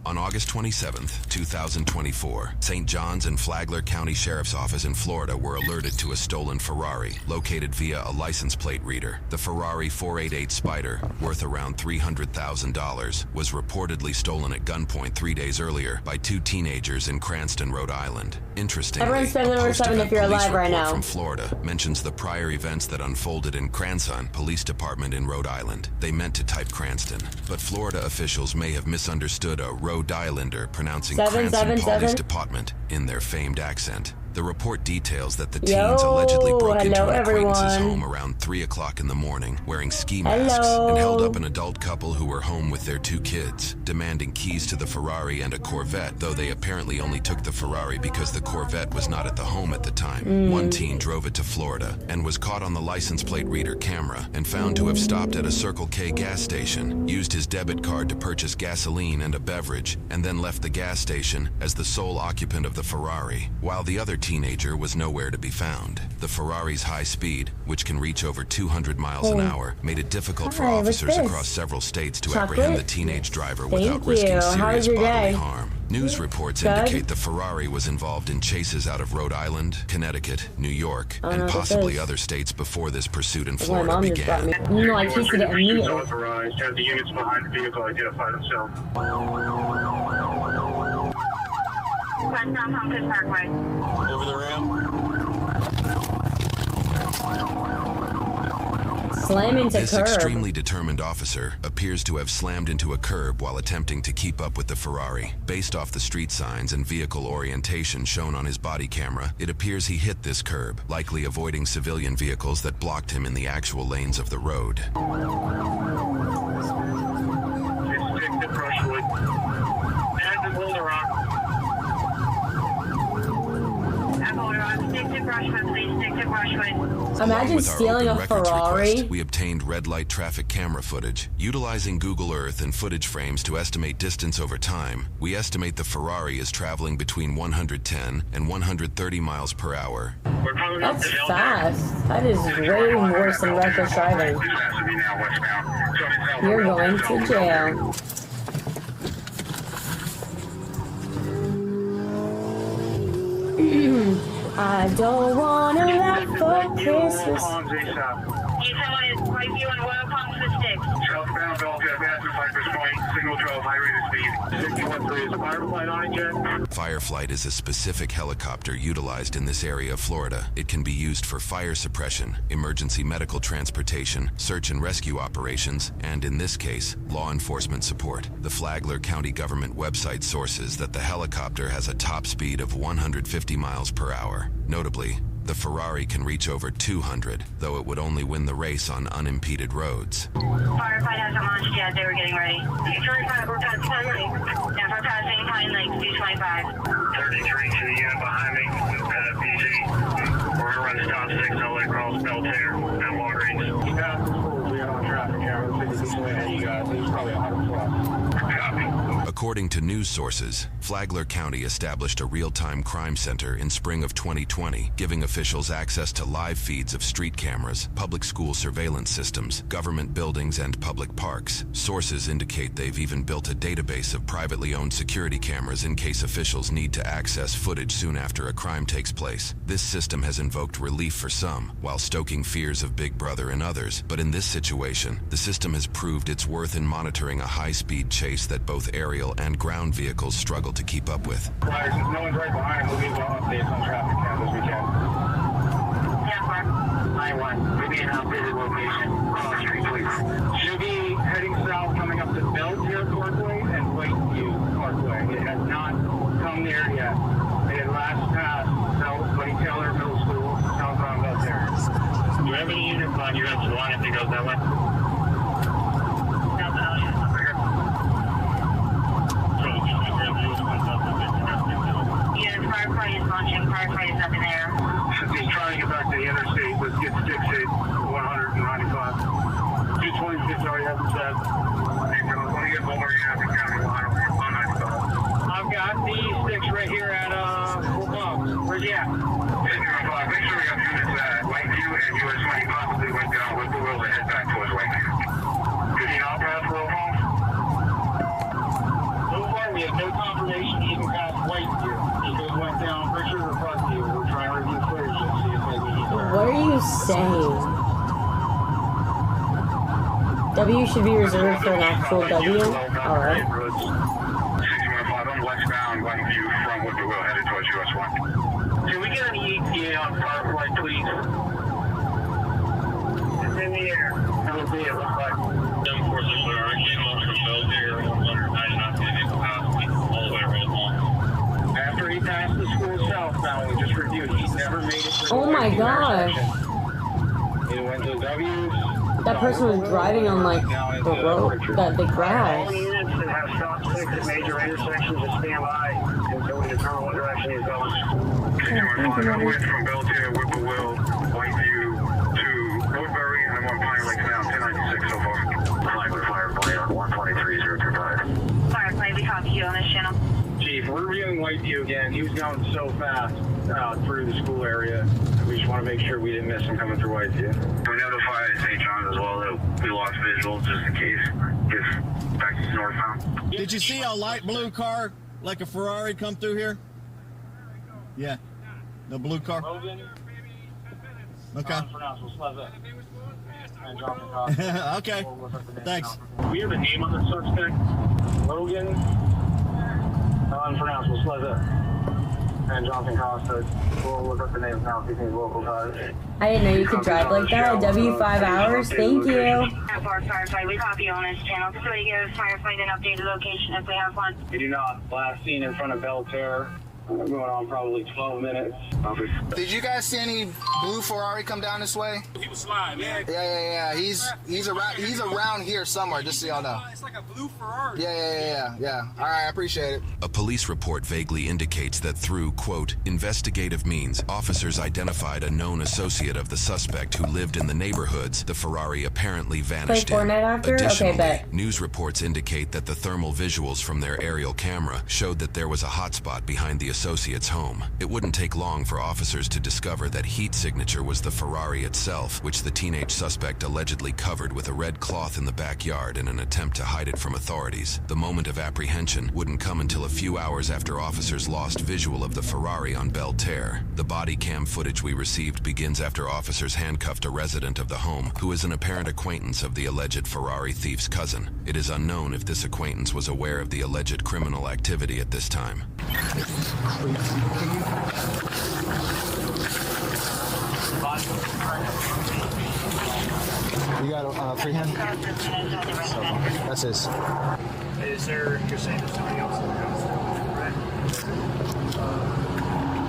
On August 27, 2024, St. Johns and Flagler County Sheriff's Office in Florida were alerted to a stolen Ferrari located via a license plate reader. The Ferrari 488 Spider, worth around $300,000, was reportedly stolen at gunpoint 3 days earlier by two teenagers in Cranston, Rhode Island. Interestingly, Everyone's spending number 7 if you're alive right now. From Florida mentions the prior events that unfolded in Cranston Police Department in Rhode Island. They meant to type Cranston, but Florida officials may have misunderstood a Rhode Islander pronouncing Cranston Police Department in their famed accent. The report details that the teens allegedly broke into an acquaintance's home around 3 o'clock in the morning, wearing ski masks, and held up an adult couple who were home with their 2 kids, demanding keys to the Ferrari and a Corvette, though they apparently only took the Ferrari because the Corvette was not at the home at the time. One teen drove it to Florida and was caught on the license plate reader camera and found to have stopped at a Circle K gas station, used his debit card to purchase gasoline and a beverage, and then left the gas station as the sole occupant of the Ferrari, while the other teenager was nowhere to be found. The Ferrari's high speed, which can reach over 200 miles an hour, made it difficult for officers across several states to apprehend the teenage driver without risking serious bodily harm. News reports indicate the Ferrari was involved in chases out of Rhode Island, Connecticut, New York, and possibly other states before this pursuit in Florida began. You know, I tasted it immediately. Have the units behind the vehicle identify themselves. Westbound Humphreys Parkway. Over the ramp. Slam into This curb. extremely determined officer appears to have slammed into a curb while attempting to keep up with the Ferrari. Based off the street signs and vehicle orientation shown on his body camera, it appears he hit this curb, likely avoiding civilian vehicles that blocked him in the actual lanes of the road. Stick to brushwood. And the Boulder Stick to Brushwood, please. Stick to Brushwood. Imagine stealing a Ferrari. We obtained red light traffic camera footage. Utilizing Google Earth and footage frames to estimate distance over time, we estimate the Ferrari is traveling between 110 and 130 miles per hour. That's fast. That is way worse than reckless driving. You're going to jail. I don't wanna laugh for Christmas. You someone is right view and Royal Palms for sticks. Southbound Belgium, Master Cypress Point, signal 12, high rate of speed. 613 is Firefly on it yet? Fireflight is a specific helicopter utilized in this area of Florida. It can be used for fire suppression, emergency medical transportation, search and rescue operations, and in this case, law enforcement support. The Flagler County government website sources that the helicopter has a top speed of 150 miles per hour. Notably, the Ferrari can reach over 200, though it would only win the race on unimpeded roads. Firefight hasn't launched yet. They were getting ready. 225, we're passing Pine Lake. Yeah, we're passing Pine Lake, 225. 33 to the unit behind me, PG. We're gonna run stop signal across Beltair at Walgreens. He passed the school, we are on traffic camera. This is the way that you guys, he's probably 100 plus. Copy. According to news sources, Flagler County established a real-time crime center in spring of 2020, giving officials access to live feeds of street cameras, public school surveillance systems, government buildings, and public parks. Sources indicate they've even built a database of privately owned security cameras in case officials need to access footage soon after a crime takes place. This system has invoked relief for some, while stoking fears of Big Brother in others. But in this situation, the system has proved its worth in monitoring a high-speed chase that both aerial and ground vehicles struggle to keep up with. Right, since no one's right behind, we'll give updates on traffic count as we can. Yeah, Mark. I-1, maybe an updated location. Cross street, please. Should be heading south, coming up to Beltair Parkway and Lakeview Parkway. It has not come there yet. It had last passed Buddy Taylor Middle School, southbound Beltair. Do you have any units on US 1 if it goes that way? Firefight is launching. Firefight is up in the air. Since he's trying to get back to the interstate, let's get sticks at 195. 226 already has it set. Let me get Boulder County County 195. I've got the sticks right here at Fort Palms. Where's he at? 205. Make sure we got units at Lakeview and US 20 possibly went down with the wheel to head back towards We have no confirmation he even passed Whiteview. He could have went down Richard or Parkview. We're trying to review footage and see if maybe he's there. What are you saying? W should be reserved for an actual W? Alright. 6105, I'm westbound, Whiteview from Whippoorwill, headed towards US 1. Can we get an ETA on Firefly, please? It's in the air. It'll be, it looks like. 746 Ferrari came up from Belvedere, 199 feet all the way around home. After he passed the school southbound, we just reviewed, he's never made it through. Oh my gosh. He went to W's. That person was driving on like the road, the grass. All units that have stop sticks at major intersections to stand by until we determine what direction he's going. I went from Belvedere, Whippoorwill, Whiteview to Woodbury, and I'm on Pine Lake now, 1096 so far. Flying with Firefly on 123.025. Firefly, we copy you on this channel. Chief, we're reviewing Whiteview again. He was going so fast through the school area. We just want to make sure we didn't miss him coming through Whiteview. We notified St. John's as well that we lost visual just in case. If back to northbound. Did you see a light blue car like a Ferrari come through here? Yeah. The blue car? Logan. Okay. Okay. Thanks. We have a name on the suspect. Logan. Unpronounceable. Sleza. And Jonathan Costa. We'll look up the name now if he thinks local ties. I didn't know you could drive like that. W 5 hours. Thank you. Firefly, we copy you on this channel. Facility gives Firefly an updated location if they have one. We do not. Last seen in front of Belterre. Going on probably 12 minutes. Did you guys see any blue Ferrari come down this way? He was sliding, man. Yeah. He's around here somewhere, just so y'all know. It's like a blue Ferrari. Yeah. All right, I appreciate it. A police report vaguely indicates that through, quote, investigative means, officers identified a known associate of the suspect who lived in the neighborhoods the Ferrari apparently vanished Play Fortnite after? Additionally, Okay, bet. news reports indicate that the thermal visuals from their aerial camera showed that there was a hotspot behind the associate's home. It wouldn't take long for officers to discover that heat signature was the Ferrari itself, which the teenage suspect allegedly covered with a red cloth in the backyard in an attempt to hide it from authorities. The moment of apprehension wouldn't come until a few hours after officers lost visual of the Ferrari on Belterre. The body cam footage we received begins after officers handcuffed a resident of the home who is an apparent acquaintance of the alleged Ferrari thief's cousin. It is unknown if this acquaintance was aware of the alleged criminal activity at this time. You got a freehand? That's his. Is there, you're saying there's somebody else in the house? Right?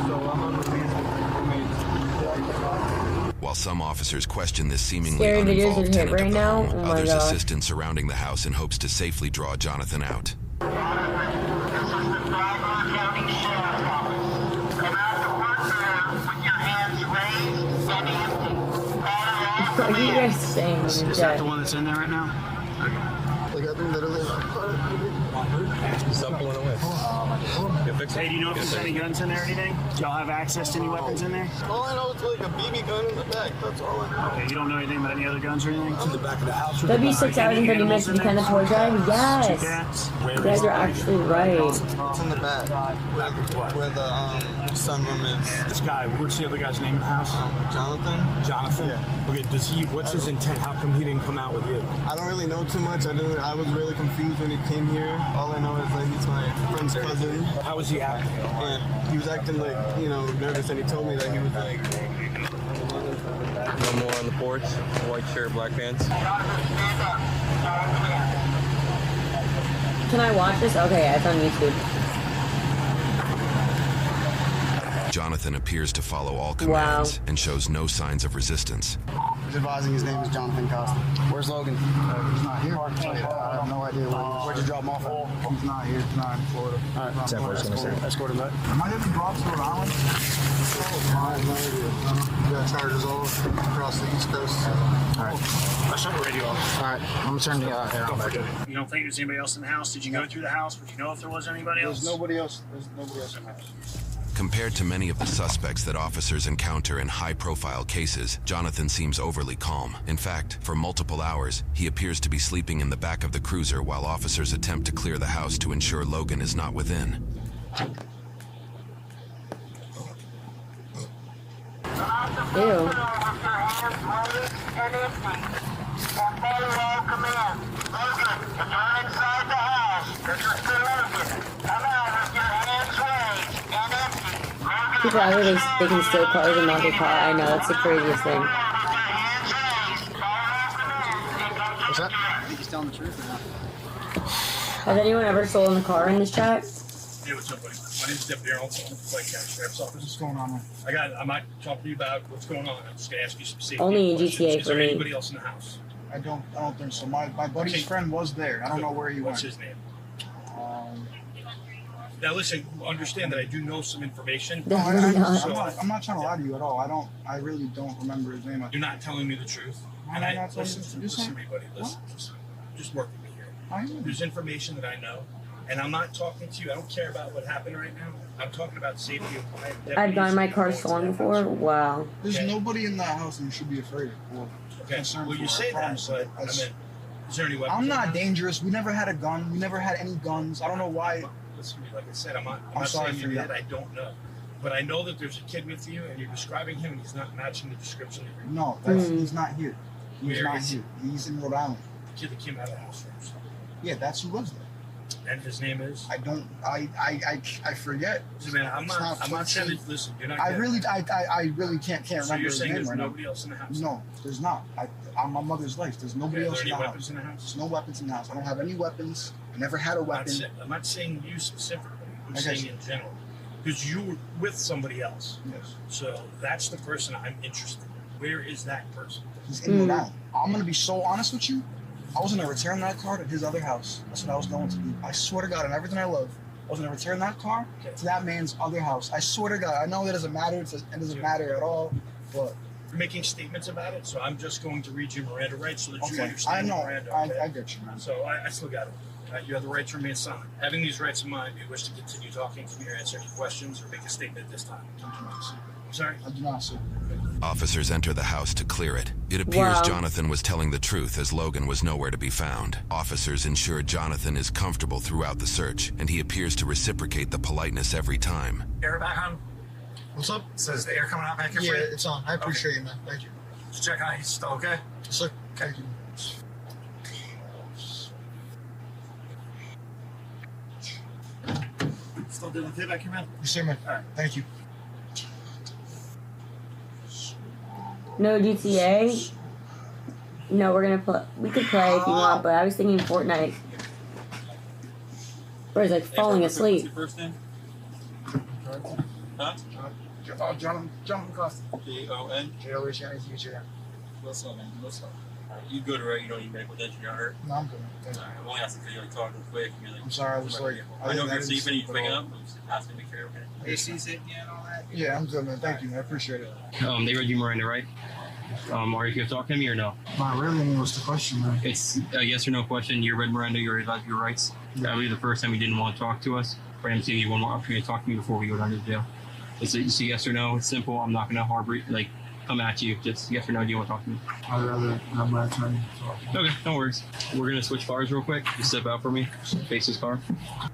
So I'm on the While some officers question this seemingly Scary videos uninvolved would hit tenant of right the now. home, Oh my others gosh. assist in surrounding the house in hopes to safely draw Jonathan out. What are you guys saying? Is that the one that's in there right now? Like, I think literally. Stop pulling away. Hey, do you know if there's any guns in there or anything? Do y'all have access to any weapons in there? All I know is like a BB gun in the back. That's all I know. Okay, you don't know anything about any other guns or anything? To the back of the house. W 6 hours and 30 minutes to be kind of tour drive? Yes. You guys are actually right. It's in the back. Where the sunroom is. This guy, what's the other guy's name in the house? Jonathan? Jonathan? Yeah. Okay, what's his intent? How come he didn't come out with you? I don't really know too much. I was really confused when he came here. All I know is that he's my friend's cousin. How was he acting? And he was acting like, nervous, and he told me that he was like... No more on the porch. White shirt, black pants. Can I watch this? Okay, it's on YouTube. Jonathan appears to follow all commands Wow. and shows no signs of resistance. He's advising his name is Jonathan Costa. Where's Logan? He's not here. I have no idea where he is. Where'd you drop him off at? He's not here. He's not in Florida. All right. That's what I was going to say. Escort him back. Am I getting drops to Rhode Island? I have no idea. We got charges all across the East Coast. All right. Let's shut the radio off. All right. I'm going to turn the air on back. You don't think there's anybody else in the house? Did you go through the house? Would you know if there was anybody else? There's nobody else in the house. Compared to many of the suspects that officers encounter in high-profile cases, Jonathan seems overly calm. In fact, for multiple hours, he appears to be sleeping in the back of the cruiser while officers attempt to clear the house to ensure Logan is not within. Ew. People out here, they can steal cars and not their car. I know, that's the craziest thing. What's that? I think he's telling the truth or not. Has anyone ever stolen a car in this chat? Hey, what's up, buddy? My name's Deputy Earl. I'm from the County Sheriff's Office. What's going on, man? I might talk to you about what's going on. I'm just gonna ask you some safety Only in questions. GTA Is for there me. anybody else in the house? I don't think so. My buddy's Okay. friend was there. I don't know where he What's went. his name? Um, Now listen, understand that I do know some information. no, No. I'm not trying to lie to you at all. I really don't remember his name. You're not telling me the truth. I'm And not telling you the truth. listen to me, buddy. Listen. Just work with me here. I am. There's information that I know, and I'm not talking to you. I don't care about what happened right now. I'm talking about safety of my deputies. I've gotten my car going to stolen that before. house. Wow. There's Okay. nobody in that house that you should be afraid of or Okay. concerned Well, you for. say I that, promise but you. I mean, is there any weapons? I'm in the not house? dangerous. We never had a gun. We never had any guns. I don't know why. Listen to me, like I said, I'm I'm not sorry saying for you that. did. I don't know. But I know that there's a kid with you, and you're describing him, and he's not matching the description that you're No, he's not here. He's Where not is he? here. He's in Rhode Island. the kid that came out of the house first. Yeah, that's who lives there. And his name is? I forget. So, man, I'm not saying that, listen, you're not getting it. I really can't So remember you're his saying name there's right nobody else in the house? now. No, there's not. I'm my mother's life. There's nobody Okay, are else there in any the weapons house. in the house? There's no weapons in the house. I don't have any weapons. I never had a weapon. I'm not saying you specifically. I'm Okay. saying in general. Because you were with somebody else. Yes. So that's the person I'm interested in. Where is that person? He's in Rhode Island. I'm gonna be so honest with you. I was gonna return that car to his other house. That's what I was going to do. I swear to God, and everything I love, I was gonna return that car to that man's other house. I swear to God. I know it doesn't matter. It doesn't matter at all. But You're making statements about it, so I'm just going to read you Miranda rights so that you okay, understand I know. Miranda. I Okay? get you, man. So I still got it. You have the right to remain silent. Having these rights in mind, do you wish to continue talking to me or answer any questions or make a statement at this time? I'm sorry? I do not, sir. Officers enter the house to clear it. It appears Wow. Jonathan was telling the truth as Logan was nowhere to be found. Officers ensure Jonathan is comfortable throughout the search, and he appears to reciprocate the politeness every time. Air back on. What's up? Says the air coming out back here Yeah, for you. it's on. I appreciate you, man. Thank you. Just check out. He's still okay. Yes, sir. Thank you. Still doing okay back here, man. You sir, man. All right. Thank you. No GTA? No, we're gonna play. We could play if you want, but I was thinking Fortnite. Bro, he's like falling asleep. What's your first name? Huh? Jonathan Costa. Jon. J-O-H-N, nice to meet you. What's up, man? What's up? You good, right? You don't need medical attention. You're hurt. No, I'm good. Thank you. I'm only asking because you're like talking quick. And you're like, I'm sorry, I was like, I know if you're didn't sleeping and you're sleep picking at all. up. I'm just asking to make sure you're okay. AC's hitting you and all that. Yeah, I'm good, man. Thank you, man. I appreciate it. They read you Miranda, right? Are you going to talk to me or no? Not really. I mean, what's the question, man? It's a yes or no question. You read Miranda, you read your rights. That would be the first time you didn't want to talk to us. For him to give you one more opportunity to talk to me before we go down to jail. It's a yes or no. It's simple. I'm not going to harbor come at you. Just yes or no. Do you want to talk to me? I'd rather have my attorney talk. Okay, no worries. We're going to switch cars real quick. Just step out for me. Face this car.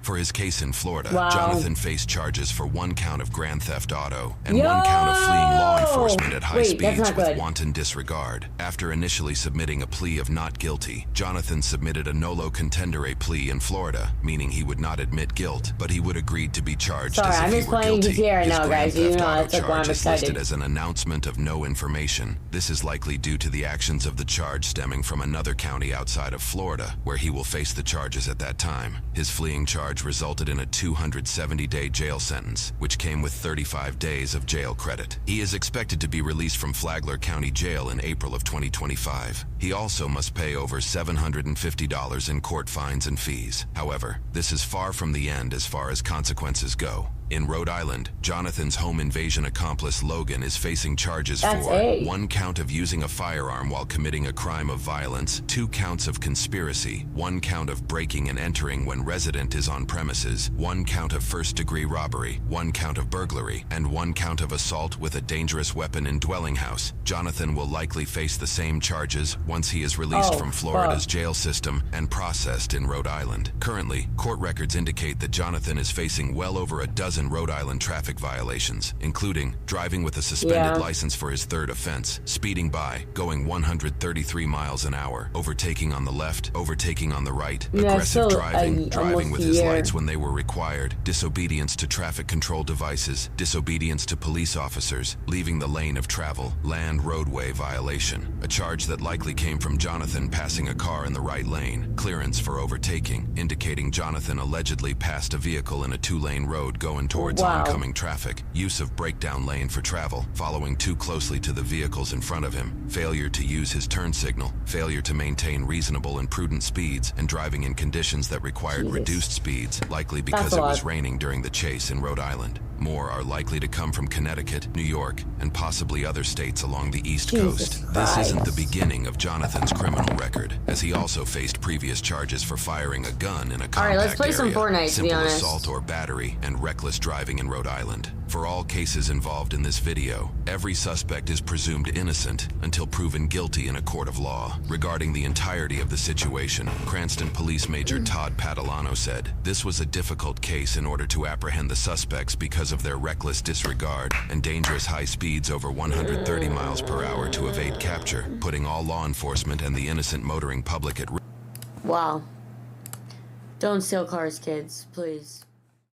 For his case in Florida, Wow. Jonathan faced charges for 1 count of grand theft auto and 1 count of fleeing law enforcement at high Wait, that's speeds not with good. wanton disregard. After initially submitting a plea of not guilty, Jonathan submitted a nolo contendere plea in Florida, meaning he would not admit guilt, but he would agree to be charged Sorry, as if I'm he just were playing guilty. GTA right His now, grand guys. You theft know, auto it's like why I'm charge is listed excited. as an announcement of no information. This is likely due to the actions of the charge stemming from another county outside of Florida, where he will face the charges at that time. His fleeing charge resulted in a 270-day jail sentence, which came with 35 days of jail credit. He is expected to be released from Flagler County Jail in April of 2025. He also must pay over $750 in court fines and fees. However, this is far from the end as far as consequences go. In Rhode Island, Jonathan's home invasion accomplice Logan is facing charges That's for A. 1 count of using a firearm while committing a crime of violence, 2 counts of conspiracy, 1 count of breaking and entering when resident is on premises, 1 count of first-degree robbery, 1 count of burglary, and 1 count of assault with a dangerous weapon in dwelling house. Jonathan will likely face the same charges once he is released from Florida's jail system and processed in Rhode Island. Currently, court records indicate that Jonathan is facing well over a dozen Rhode Island traffic violations, including driving with a suspended license for his 3rd offense, speeding by, going 133 miles an hour, overtaking on the left, overtaking on the right, aggressive driving, driving with his lights when they were required, disobedience to traffic control devices, disobedience to police officers, leaving the lane of travel, land roadway violation, a charge that likely came from Jonathan passing a car in the right lane, clearance for overtaking, indicating Jonathan allegedly passed a vehicle in a 2-lane road going towards oncoming traffic, use of breakdown lane for travel, following too closely to the vehicles in front of him, failure to use his turn signal, failure to maintain reasonable and prudent speeds, and driving in conditions that required reduced speeds, likely because it was raining during the chase in Rhode Island. More are likely to come from Connecticut, New York, and possibly other states along the East Coast. This isn't the beginning of Jonathan's criminal record, as he also faced previous charges for firing a gun in a compact let's play area, some Fortnite, to be simple honest. assault or battery, and reckless driving in Rhode Island. For all cases involved in this video, every suspect is presumed innocent until proven guilty in a court of law. Regarding the entirety of the situation, Cranston Police Major Todd Padalano said, "This was a difficult case in order to apprehend the suspects because of their reckless disregard and dangerous high speeds over 130 miles per hour to evade capture, putting all law enforcement and the innocent motoring public at risk." Wow. Don't steal cars, kids, please.